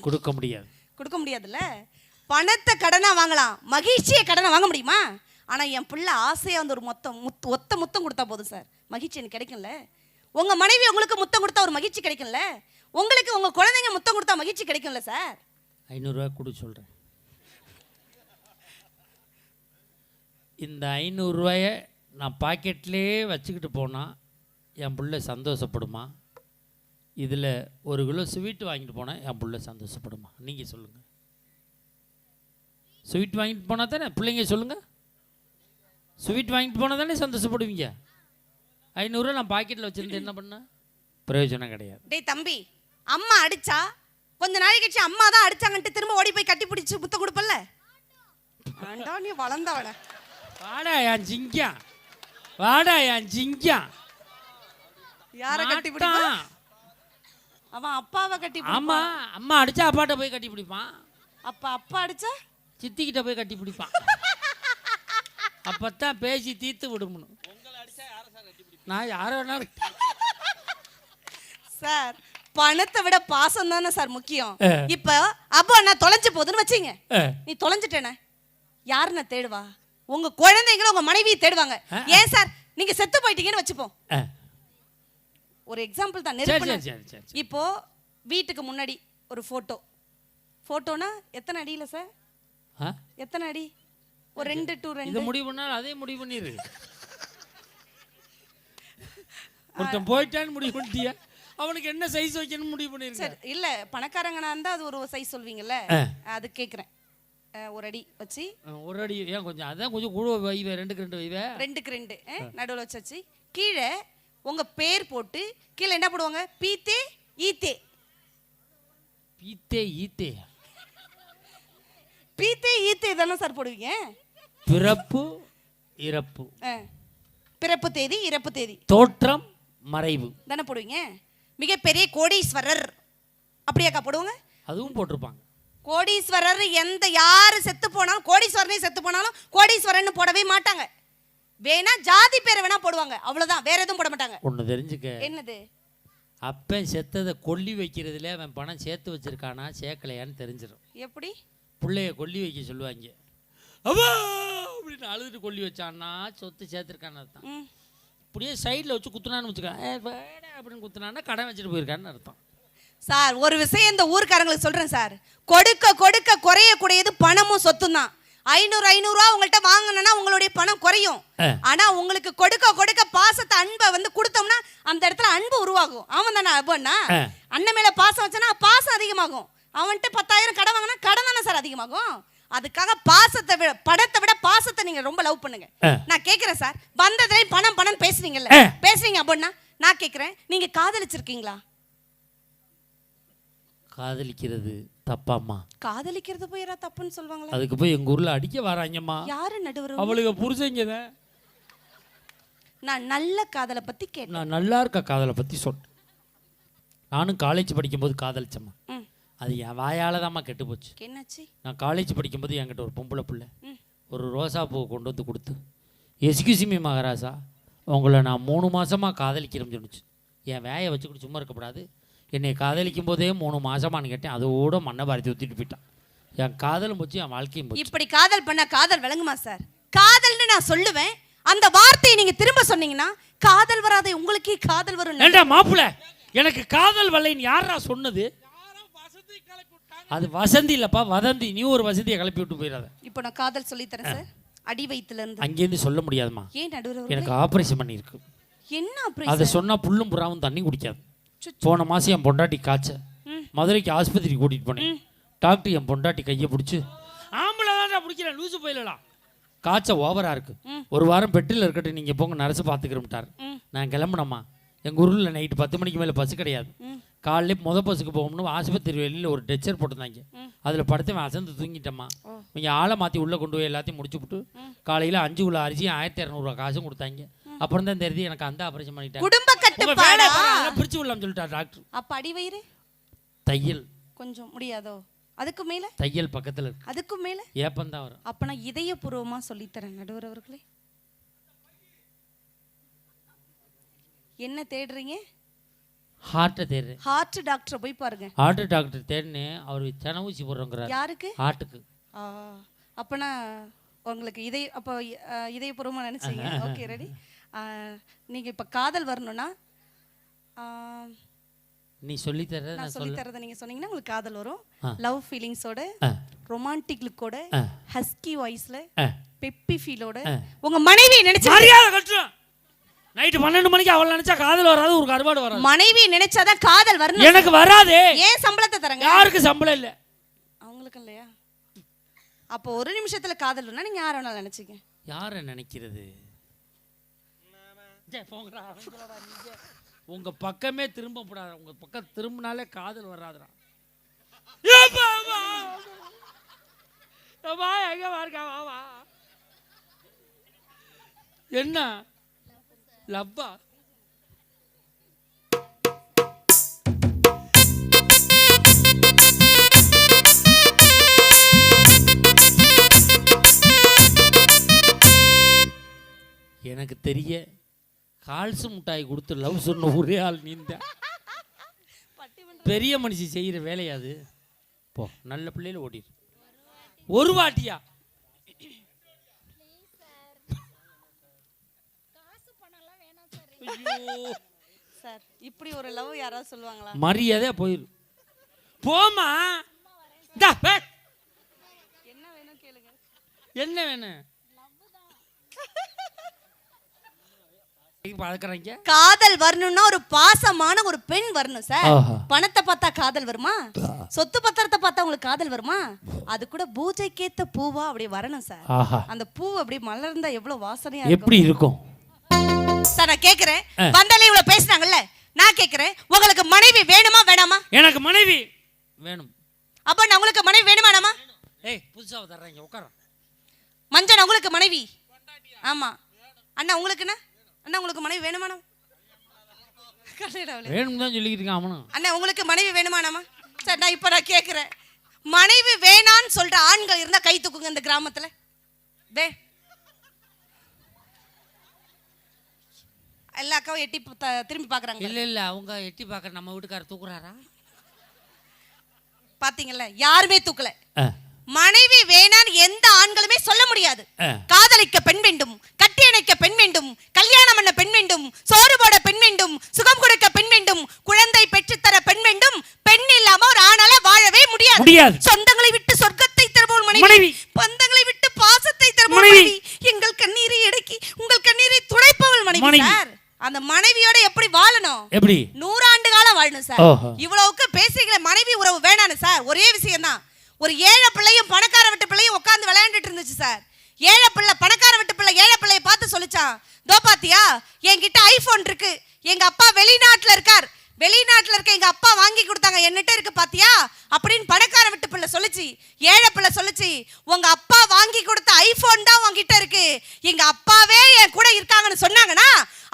கொடுக்க முடியாது. கொடுக்க முடியாதுல்ல. பணத்தை கடனா வாங்கலாம், மகிழ்ச்சியை கடனா வாங்க முடியுமா? ஆனா என் பிள்ளை ஆசையா வந்து ஒரு ஒத்த முத்தம் கொடுத்தா போதும் சார், மகிழ்ச்சி எனக்கு கிடைக்கும்ல. உங்க மனைவி உங்களுக்கு முத்தம் கொடுத்தா ஒரு மகிழ்ச்சி கிடைக்கும்ல. உங்களுக்கு உங்க குழந்தைங்க முத்தம் கொடுத்தா மகிழ்ச்சி கிடைக்கும்ல சார். 500 ரூபாய் கொடு சொல்றேன். இந்த 500 ரூபாயை நான் பாக்கெட்லேயே வச்சுக்கிட்டு போனால் என் பிள்ளை சந்தோஷப்படுமா? இதில் 1 கிலோ ஸ்வீட் வாங்கிட்டு போனால் என் பிள்ளை சந்தோஷப்படுமா? நீங்கள் சொல்லுங்கள். ஸ்வீட் வாங்கிட்டு போனால் தானே பிள்ளைங்க, சொல்லுங்கள். ஸ்வீட் வாங்கிட்டு போனால் தானே சந்தோஷப்படுவீங்க. 500 ரூபா நான் பாக்கெட்டில் வச்சுருந்து என்ன பண்ண பிரயோஜனம் கிடையாது. டேய் தம்பி, அம்மா அடிச்சா கொஞ்ச நாளைக்கு கழிச்சு அம்மா தான் அடிச்சாங்கன்ட்டு திரும்ப ஓடி போய் கட்டி பிடிச்சி முத்தம் கொடுப்பல்ல. ஆண்டா நீ வளர்ந்தவள. வாடா என் ஜிங்கா, வாடா என் ஜிங்கா. யாரை கட்டி பிடிப்பான்? அவன் அப்பாவை கட்டி பிடிப்பான். ஆமா, அம்மா அடிச்சா அப்பாட்ட போய் கட்டி பிடிப்பான். அப்பா அடிச்சா சித்திக்கிட்ட போய் கட்டி பிடிப்பான். அப்பத்தான் பேசி தீர்த்து விடுமணும். நான் யார வேணாலும் சார், பணத்தை விட பாசம் தானே சார் முக்கியம். இப்ப அப்போ நான் தொலைஞ்சு போகுதுன்னு வச்சீங்க, நீ தொலைஞ்சிட்டேன யாருன்னு தேடுவா? உங்க குழந்தைங்களும் உங்க மனைவியை தேடுவாங்க. ஏன் சார், நீங்க செத்து போயிட்டீங்கன்னு வச்சுப்போம். ஒரு எக்ஸாம்பிள் தான். இப்போ வீட்டுக்கு முன்னாடி ஒரு போட்டோனா எத்தனை அடியில சார்? எத்தனை அடி? ஒரு 2 to 2. இத முடிவு பண்ணாலும் அதே முடிவு பண்ணிரு. ஒருத்தன் போயிட்டான்னு முடிவு பண்ணிட்டியா? அவனுக்கு என்ன சைஸ் வைக்கணும்னு முடிவு பண்ணிருக்க. சார் இல்ல, பணக்காரங்கனா இருந்தா அது ஒரு சைஸ் சொல்வீங்கல்ல, அது கேக்குறேன். 1 அடி வச்சு 1 அடி ஏன் கொஞ்சம் அதான் கொஞ்சம் கூட வைவே, 2க்கு 2 வைவே. 2க்கு 2 நடுவுல வச்சாச்சு. கீழே உங்க பேர் போட்டு கீழே என்ன போடுவாங்க? பீத்தே ஈத்தே. பீத்தே ஈத்தே, பீத்தே ஈத்தே தானே சார் போடுவீங்க? பிறப்பு இறப்பு, பிறப்பு தேதி இறப்பு தேதி, தோற்றம் மறைவு தானே போடுவீங்க. மிகப்பெரிய கோடீஸ்வரர் அப்படியாக்கா போடுவாங்க? அதுவும் போட்டிருப்பாங்க. கோடீஸ்வரர் எந்த யாரு செத்து போனாலும், கோடீஸ்வரனே செத்து போனாலும் கோடீஸ்வரன் போடவே மாட்டாங்க. வேணா ஜாதி பேரை வேணா போடுவாங்க, அவ்வளவுதான். வேற எதுவும் போட மாட்டாங்க. ஒண்ணு தெரிஞ்சுக்க. என்னது? அப்பன் செத்ததை கொல்லி வைக்கிறதுல அவன் பணம் சேர்த்து வச்சிருக்கானா சேர்க்கலையான்னு தெரிஞ்சிடும். எப்படி? பிள்ளைய கொல்லி வைக்க சொல்லுவாங்க. அவா அப்படின்னு அழுதுட்டு கொல்லி வச்சான்னா சொத்து சேர்த்துருக்கான்னு அர்த்தம். இப்படியே சைடில் வச்சு குத்துனான்னு வச்சுக்க அப்படின்னு குத்துனான்னா கடன் வச்சுட்டு போயிருக்கான்னு அர்த்தம். சார் ஒரு விஷயம் இந்த ஊருக்காரங்களுக்கு சொல்றேன் சார், கொடுக்க கொடுக்க குறையக்கூடியது பணமும் சொத்தும் தான். 500 ரூபா உங்கள்கிட்ட வாங்கினா உங்களுடைய பணம் குறையும். ஆனா உங்களுக்கு கொடுக்க கொடுக்க பாசத்தை அன்பை வந்து கொடுத்தோம்னா அந்த இடத்துல அன்பு உருவாகும். அவன் தானே அண்ணா, அண்ணன் மேல பாசம் வச்சனா பாசம் அதிகமாகும். அவன்கிட்ட 10,000 கடன் வாங்கினா கடன் தானே சார் அதிகமாகும். அதுக்காக பாசத்தை விட படத்தை விட பாசத்தை நீங்க ரொம்ப லவ் பண்ணுங்க. நான் கேட்கிறேன் சார், வந்ததுல பணம் பணம் பேசுறீங்கல்ல, பேசுறீங்க அப்படின்னா நான் கேட்கிறேன், நீங்க காதலிச்சிருக்கீங்களா? காதலிக்கிறது தப்பாம்மா? காதலிக்கிறது போய் யாரா தப்புன்னு சொல்லுவாங்களா? அதுக்கு போய் எங்க ஊர்ல அடிக்க வராங்கம்மா. யாரு நடுவர்? அவளுக்கு புருஷங்க. நான் நல்ல காதலை பத்தி கேட்டேன். நான் நல்லா இருக்க காதலை பத்தி சொன்னேன். நானும் காலேஜ் படிக்கும்போது காதலிச்சம்மா. அது என் வாயால் தான்மா கெட்டு போச்சு. என்னாச்சு? நான் காலேஜ் படிக்கும்போது என்கிட்ட ஒரு பொம்பளை பிள்ளை ஒரு ரோசா பூ கொண்டு வந்து கொடுத்து, எஸ்கியூசிமி மகாராஜா, உங்களை நான் 3 மாதமாக காதலிக்கிறேன்னு சொன்னிச்சு. என் வேயை வச்சுக்கிட்டு சும்மா இருக்கக்கூடாது, என்னை காதலிக்கும் போதே 3 மாதமானு கேட்டேன். அதோட மண்ணை பாரதி ஊற்றிட்டு போயிட்டான். என் காதலும் போச்சு, என் வாழ்க்கையும் போச்சு. இப்படி காதல் பண்ண காதல் விளங்குமா சார்? காதல்னு நான் சொல்லுவேன், அந்த வார்த்தையை நீங்க திரும்ப சொன்னீங்கன்னா காதல் வராது, உங்களுக்கே காதல் வரும். ஏண்டா மாப்பிள்ள, எனக்கு காதல் வரலைன்னு யாரா சொன்னது? அது வசந்தி இல்லப்பா, வதந்தி. நீ ஒரு வசதியை கிளப்பி விட்டு போயிடாத. இப்போ நான் காதல் சொல்லி தரேன் சார். அடி வயித்துல இருந்து அங்கேருந்து சொல்ல முடியாதுமா. ஏன் நடுவர்? எனக்கு ஆபரேஷன் பண்ணிருக்கு. என்ன ஆபரேஷன்? அதை சொன்னா புல்லும் புறாவும் தண்ணி குடிக்காது. போன மாசம் என் பொண்டாட்டி காய்ச்ச, மதுரைக்கு ஆஸ்பத்திரி கூட்டிட்டு போனேன். டாக்டர் என் பொண்டாட்டி கையை பிடிச்சி, ஆம்பளை தான் பிடிக்கிறேன், லூசு போயிடலாம், காய்ச்ச ஓவரா இருக்கு, 1 வாரம் பெட்டில் இருக்கட்டும், நீங்க போங்க, நர்ஸ் பாத்துக்கிறோம்ட்டார். நான் கிளம்புனம்மா. எங்கள் ஊரில் நைட்டு 10 மணிக்கு மேலே பஸ் கிடையாது. காலையிலே பஸ்ஸுக்கு போகணும்னு ஆஸ்பத்திரி வெளியில் ஒரு டெச்சர் போட்டிருந்தாங்க. அதில் படுத்து அசந்து தூங்கிட்டம்மா. நீங்கள் ஆளை மாற்றி உள்ளே கொண்டு போய் எல்லாத்தையும் முடிச்சு விட்டு காலையில் 5 கிலோ அரிசியும் 1200 காசும் கொடுத்தாங்க. அப்புறம் தான் தெரியுது எனக்கு அந்த ஆபரேஷன் பண்ணிட்டாங்க. குடும்ப கட்டுப்பாடு பிரிச்சு விடலாம்னு சொல்லிட்டார் டாக்டர். அப்ப அடி வயிறு தையல் கொஞ்சம் முடியாதோ? அதுக்கு மேல தையல் பக்கத்தில் இருக்கு. அதுக்கு மேல ஏப்பம் தான் வரும். அப்ப நான் இதயபூர்வமா சொல்லித்தரேன் நடுவர் அவர்களே. என்ன தேடுறீங்க? ஹார்ட்டை தேடுறேன். ஹார்ட் டாக்டர் போய் பாருங்க. ஹார்ட் டாக்டர் தேடினேன், அவர் சென ஊசி போடுறோங்கிறார். யாருக்கு? ஹார்ட்டுக்கு. அப்பனா உங்களுக்கு இதயபூர்வமா நினைச்சீங்க. Okay ready. நீங்க இப்ப காதல் வரணும்னா நீ சொல்லி தர, நான் சொல்லி தரத நீங்க சொன்னீங்கன்னா உங்களுக்கு காதல் வரும். லவ் ஃபீலிங்ஸோட, ரொமான்டிக் லுக்கோட, ஹஸ்கி வாய்ஸ்ல, பெப்பி ஃபீலோட உங்க மனைவியை நினைச்சு மரியாதை கட்டுறேன். நைட் 12 மணிக்கு அவள் நினைச்சா காதல் வராது, ஒரு கருவாடு வராது. மனைவி நினைச்சாதான் காதல் வரணும். எனக்கு வராது. ஏன் சம்பளத்தை தரங்க? யாருக்கு சம்பளம் இல்ல? அவங்களுக்கு இல்லையா? அப்போ ஒரு நிமிஷத்துல காதல் வரணும். நீங்க யார வேணாலும் நினைச்சீங்க. யார நினைக்கிறது? உங்க பக்கமே திரும்ப கூடாது. உங்க பக்கம் திரும்பினாலே காதல் வராதுடா. என்ன லவ்வா? எனக்கு தெரிய கால்சு முட்டாய் கொடுத்து லவ் சொன்ன ஒரே ஆள் நீந்த. பெரிய மனுஷி செய்யற வேலையாது. போ, நல்ல பிள்ளையில ஓடிடு. ஒரு வாட்டியா? சார் இப்படி ஒரு லவ் யாராவது சொல்லுவாங்களா? மரியாதை போயிரு. போமா. என்ன வேணும் கேளுங்க. என்ன வேணும்? காதல் வரணும்னா ஒரு பாசமான ஒரு பெண் வரணும் சார். பணத்தை பார்த்தா காதல் வருமா? சொத்து பத்திரத்தை பார்த்தா உங்களுக்கு காதல் வருமா? அது கூட பூஜைக்கேத்த பூவா அப்படி வரணும் சார். அந்த பூ அப்படி மலர்ந்தா எவ்வளவு வாசனையா இருக்கும். எப்படி இருக்கும் சார்? நான் கேக்குறேன், வந்தாலே இவ்வளவு பேசுனாங்கல்ல, நான் கேக்குறேன், உங்களுக்கு மனைவி வேணுமா வேணாமா? எனக்கு மனைவி வேணும். அப்ப நான் உங்களுக்கு மனைவி வேணுமா வேணாமா? ஏய், புதுசா தர்றீங்க, உட்கார. மஞ்சள் உங்களுக்கு மனைவி? ஆமா. அண்ணா உங்களுக்குன்னா? அண்ணா உங்களுக்கு மனைவி வேணுமானா? வேணும் தான் சொல்லிக்கிட்டு இருக்கான் அவனும். அண்ணா உங்களுக்கு மனைவி வேணுமானாமா? சார் நான் இப்ப கேக்குறேன், மனைவி வேணான்னு சொல்ற ஆண்கள் இருந்தா கை தூக்குங்க இந்த கிராமத்துல. எல்லா அக்காவும் எட்டி திரும்பி பாக்குறாங்க. இல்ல அவங்க எட்டி பாக்குற நம்ம வீட்டுக்காரர் தூக்குறாரா? பாத்தீங்கல்ல, யாருமே தூக்கல. மனைவி வேணான்னு எந்த ஆண்களுமே சொல்ல முடியாது. காதலிக்க பெண் வேண்டும், கட்டி அணைக்க பெண் வேண்டும், கல்யாணம் பண்ண பெண் வேண்டும், சோறு போட பெண் வேண்டும், சுகம் கொடுக்க பெண் வேண்டும், குழந்தை பெற்றுத்தர பெண் வேண்டும். பெண் இல்லாம ஒரு ஆணால வாழவே முடியாது. சொந்தங்களை விட்டு சொர்க்கத்தை தருபவள் மனைவி, பந்தங்களை விட்டு பாசத்தை தருபவள் மனைவி, எங்கள் கண்ணீரை அடக்கி உங்கள் கண்ணீரை துடைப்பவள் மனைவி. சார் அந்த மனைவியோட எப்படி வாழணும்? எப்படி 100 ஆண்டு காலம் வாழணும் சார். இவ்வளவுக்கு பேசுகிற மனைவி உறவு வேணானு சார். ஒரே விஷயம் தான், ஒரு ஏழை பிள்ளையும் பணக்கார வீட்டு பிள்ளையும் உட்கார்ந்து விளையாண்டுட்டு இருந்துச்சு சார். ஏழை பிள்ளை பணக்கார வீட்டு பிள்ளை ஏழை பிள்ளையை பார்த்து சொல்லிச்சான், தோ பாத்தியா என்கிட்ட ஐபோன் இருக்கு, எங்க அப்பா வெளிநாட்டுல இருக்கார், வெளிநாட்டுல இருக்க எங்க அப்பா வாங்கி கொடுத்தாங்க, என்னட்ட இருக்கு பாத்தியா அப்படின்னு பணக்கார வீட்டு பிள்ளை சொல்லிச்சு. ஏழை பிள்ளை சொல்லிச்சு, உங்க அப்பா வாங்கி கொடுத்த ஐபோன் தான் உங்ககிட்ட இருக்கு, எங்க அப்பாவே என் கூட இருக்காங்கன்னு சொன்னாங்கன்னா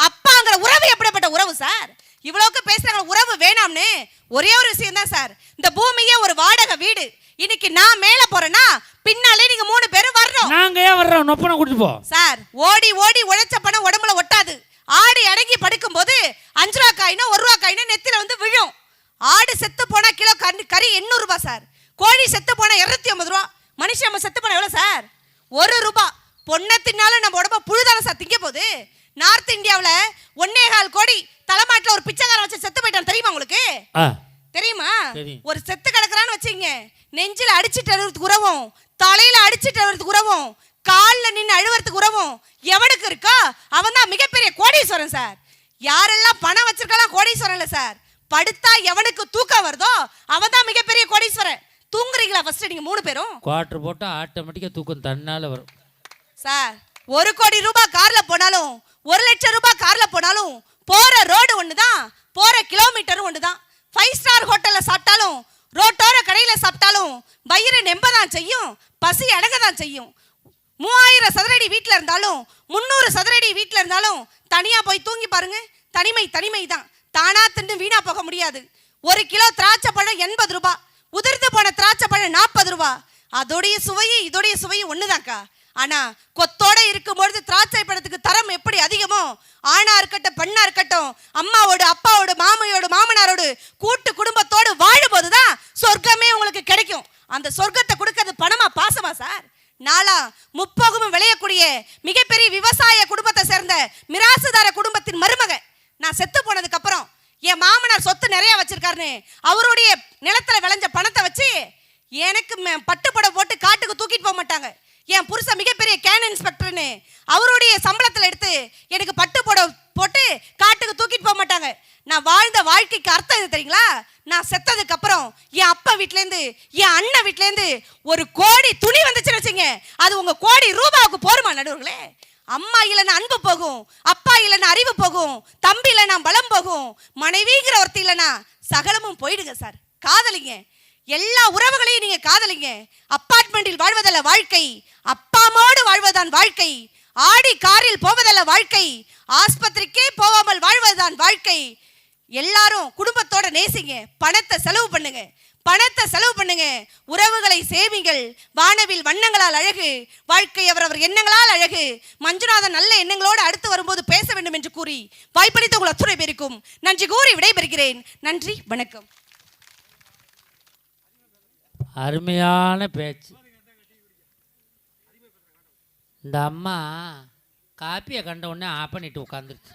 அப்பாங்கிற உறவு எப்படிப்பட்ட உறவு சார்? இவ்வளவுக்கு பேசுறாங்க உறவு வேணாம்னு. ஒரே ஒரு விஷயம் தான் சார், இந்த பூமியே ஒரு வாடகை வீடு. இன்னைக்கு நான் மேல போறேன்னா பின்னாலே நீங்க 3 பேரும் வரணும். நாங்க ஏன் வர்றோம்? நொப்பனை கூட்டிட்டு போ சார். ஓடி ஓடி உழைச்ச பணம் உடம்புல ஒட்டாது. ஆடி அடங்கி படுக்கும் போது 5 ரூபா காயினா 1 ரூபா காயினா நெத்தில வந்து விழும். ஆடு செத்து போனா கிலோ கறி 800 ரூபாய் சார். கோழி செத்து போனா 250 ரூபா. மனுஷன் நம்ம செத்து போனா எவ்வளவு சார்? 1 ரூபாய். பொண்ணை தின்னாலும் நம்ம உடம்ப புழுதான சார் திங்க போகுது. நார்த் இந்தியாவில் 1.25 கோடி தலைமாட்டில் ஒரு பிச்சைக்காரன் வச்சு செத்து போயிட்டான். தெரியுமா உங்களுக்கு? தெரியுமா? ஒரு செத்து கிடக்குறான்னு வச்சுங்க, நெஞ்சில அடிச்சுட்டு அழுறதுக்கு உறவும், தலையில அடிச்சுட்டு அழுறதுக்கு உறவும், காலில் நின்று அழுவறதுக்கு உறவும் எவனுக்கு இருக்கோ அவன் தான் மிகப்பெரிய கோடீஸ்வரன் சார். யாரெல்லாம் பணம் வச்சிருக்கலாம் கோடீஸ்வரன் இல்லை சார். படுத்தா எவனுக்கு தூக்கம் வருதோ அவன் தான் மிகப்பெரிய கோடீஸ்வரன். தூங்குறீங்களா ஃபர்ஸ்ட் நீங்க 3 பேரும்? குவார்டர் போட்டா ஆட்டோமேட்டிக்கா தூக்கம் தன்னால வரும் சார். 1 கோடி ரூபாய் கார்ல போனாலும் 1 லட்சம் ரூபாய் கார்ல போனாலும் போற ரோடு ஒண்ணுதான், போற கிலோமீட்டரும் ஒண்ணுதான். 5 ஸ்டார் ஹோட்டல்ல சாப்பிட்டாலும் ரோட்டோர கடையில சாப்பிட்டாலும் வயிறு நெம்பதான் செய்யும், பசி அடங்கதான் செய்யும். 3000 சதுரடி வீட்டில் இருந்தாலும் 300 சதுரடி வீட்டில் இருந்தாலும் தனியா போய் தூங்கி பாருங்க, தனிமை தான். தானா தின்னு வீணா போக முடியாது. 1 கிலோ திராட்சை பழம் 80 ரூபாய், உதிர்ந்து போன திராட்சை பழம் 40 ரூபாய். அதோடைய சுவையும் இதோடைய சுவையும் ஒண்ணுதான்க்கா. ஆனா கொத்தோட இருக்கும்பொழுது திராட்சை பழத்துக்கு தரம் எப்படி அதிகமோ, ஆணா இருக்கட்டும் பெண்ணா இருக்கட்டும், அம்மாவோடு அப்பாவோடு மாமையோடு மாமனாரோடு கூட்டு குடும்பத்தோடு வாழும்போதுதான் சொர்க்கமே உங்களுக்கு கிடைக்கும். அந்த சொர்க்கத்தை கொடுக்கறது பணமா பாசமா சார்? நாளா முப்போகமும் விளையக்கூடிய மிகப்பெரிய விவசாய குடும்பத்தை சேர்ந்த மிராசுதார குடும்பத்தின் மருமக. நான் செத்து போனதுக்கு அப்புறம் என் மாமனார் சொத்து நிறைய வச்சிருக்காருன்னு அவருடைய நிலத்துல விளைஞ்ச பணத்தை வச்சு எனக்கு பட்டுப்பட போட்டு காட்டுக்கு தூக்கிட்டு போக மாட்டாங்க. என் புருஷன் மிகப்பெரிய கேன் இன்ஸ்பெக்டர்னு அவருடைய சம்பளத்தில் எடுத்து எனக்கு பட்டு போட்டு காட்டுக்கு தூக்கிட்டு போக மாட்டாங்க. நான் வாழ்ந்த வாழ்க்கைக்கு அர்த்தம் இது தெரியுங்களா? நான் செத்ததுக்கு அப்புறம் என் அப்பா வீட்டிலேருந்து என் அண்ணன் வீட்டிலேருந்து 1 கோடி துணி வந்துச்சுன்னு வச்சுங்க, அது உங்க கோடி ரூபாவுக்கு போருமா நடுவர்களே? அம்மா இல்லைன்னா அன்பு போகும், அப்பா இல்லைன்னா அறிவு போகும், தம்பி இல்லைன்னா பலம் போகும், மனைவிங்கிற ஒருத்தி இல்லைன்னா சகலமும் போயிடுங்க சார். காதலிங்க, எல்லா உறவுகளையும் நீங்க காதலிங்க. அப்பார்ட்மெண்டில் வாழ்வதல்ல வாழ்க்கை, அப்பாமோடு வாழ்வதுதான் வாழ்க்கை. ஆடி காரில் போவதல்ல வாழ்க்கை, ஆஸ்பத்திரிக்கே போகாமல் வாழ்வதுதான் வாழ்க்கை. எல்லாரும் குடும்பத்தோட நேசிங்க, பணத்தை செலவு பண்ணுங்க, உறவுகளை சேவிங்கள். வானவில் வண்ணங்களால் அழகு, வாழ்க்கை அவரவர் எண்ணங்களால் அழகு. மஞ்சுநாதன் நல்ல எண்ணங்களோடு அடுத்து வரும்போது பேச வேண்டும் என்று கூறி வாய்ப்பளித்த உங்கள் அத்துணை பேருக்கும் நன்றி கூறி விடைபெறுகிறேன். நன்றி, வணக்கம். அருமையான பேச்சு. இந்த அம்மா காப்பியை கண்ட உடனே ஆஃப் பண்ணிட்டு உட்காந்துருச்சு.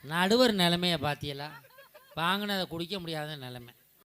நடுவர் நிலைமையை பார்த்தியெல்லாம் வாங்கினதை குடிக்க முடியாத நிலைமை.